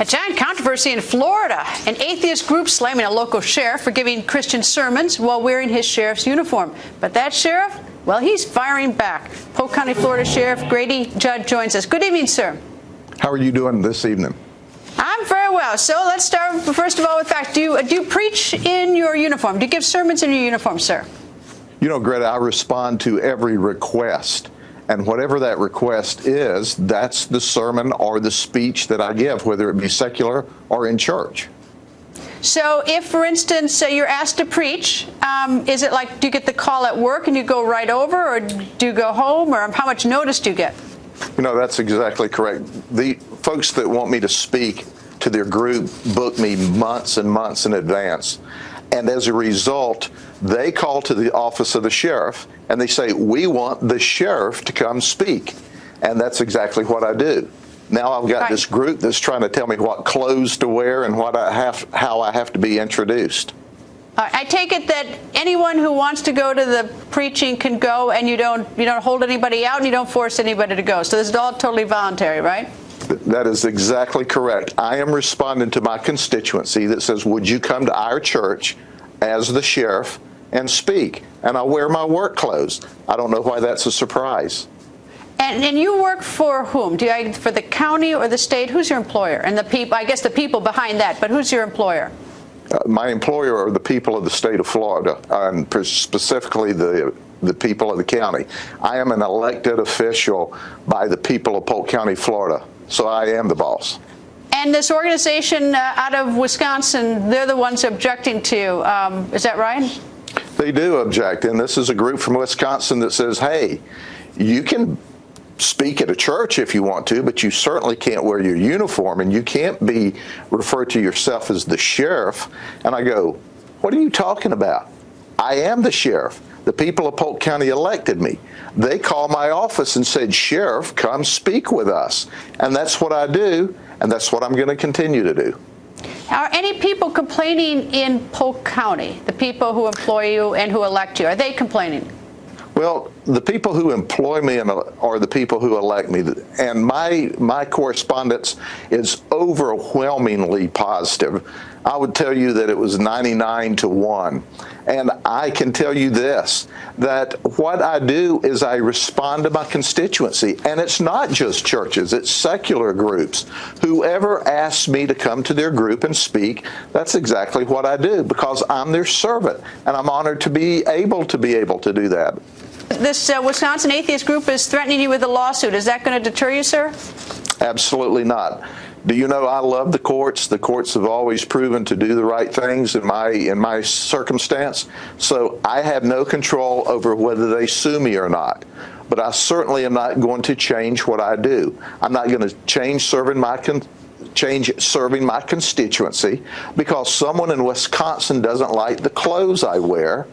A giant controversy in Florida. An atheist group slamming a local sheriff for giving Christian sermons while wearing his sheriff's uniform. But that sheriff, well, he's firing back. Polk County, Florida Sheriff Grady Judd joins us. Good evening, sir. How are you doing this evening? I'm very well. So let's start, first of all, with fact. Do you preach in your uniform? Do you give sermons in your uniform, sir? You know, Greta, I respond to every request. And whatever that request is, that's the sermon or the speech that I give, whether it be secular or in church. So if, for instance, you're asked to preach, is it like, do you get the call at work and you go right over, or do you go home, or how much notice do you get? You know, that's exactly correct. The folks that want me to speak to their group book me months and months in advance. And as a result, they call to the office of the sheriff and they say, we want the sheriff to come speak. And that's exactly what I do. Now I've got this group that's trying to tell me what clothes to wear and how I have to be introduced. I take it that anyone who wants to go to the preaching can go, and you don't hold anybody out and you don't force anybody to go. So this is all totally voluntary, right? That is exactly correct. I am responding to my constituency that says, would you come to our church as the sheriff and speak? And I wear my work clothes. I don't know why that's a surprise. And you work for whom? For the county or the state? Who's your employer? And the people, I guess the people behind that, but who's your employer? My employer are the people of the state of Florida, and specifically the people of the county. I am an elected official by the people of Polk County, Florida. So I am the boss. And this organization out of Wisconsin, they're the ones objecting to you. Is that right? They do object. And this is a group from Wisconsin that says, hey, you can speak at a church if you want to, but you certainly can't wear your uniform, and you can't be referred to yourself as the sheriff. And I go, what are you talking about? I am the sheriff. The people of Polk County elected me. They called my office and said, Sheriff, come speak with us. And that's what I do, and that's what I'm going to continue to do. Are any people complaining in Polk County, the people who employ you and who elect you? Are they complaining? Well, the people who employ me are the people who elect me, and my correspondence is overwhelmingly positive. I would tell you that it was 99-1. And I can tell you this, that what I do is I respond to my constituency. And it's not just churches, it's secular groups. Whoever asks me to come to their group and speak, that's exactly what I do, because I'm their servant. And I'm honored to be able to do that. This Wisconsin atheist group is threatening you with a lawsuit. Is that going to deter you, sir? Absolutely not. Do you know I love the courts? The courts have always proven to do the right things in my circumstance. So I have no control over whether they sue me or not. But I certainly am not going to change what I do. I'm not going to change serving my constituency because someone in Wisconsin doesn't like the clothes I wear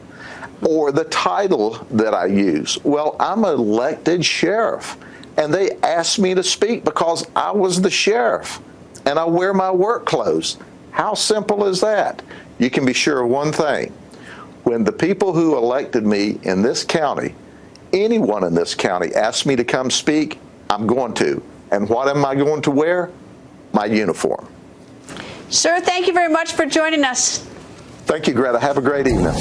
or the title that I use. Well, I'm an elected sheriff. And they asked me to speak because I was the sheriff and I wear my work clothes. How simple is that? You can be sure of one thing. When the people who elected me in this county, anyone in this county, asks me to come speak, I'm going to. And what am I going to wear? My uniform. Sir, thank you very much for joining us. Thank you, Greta. Have a great evening.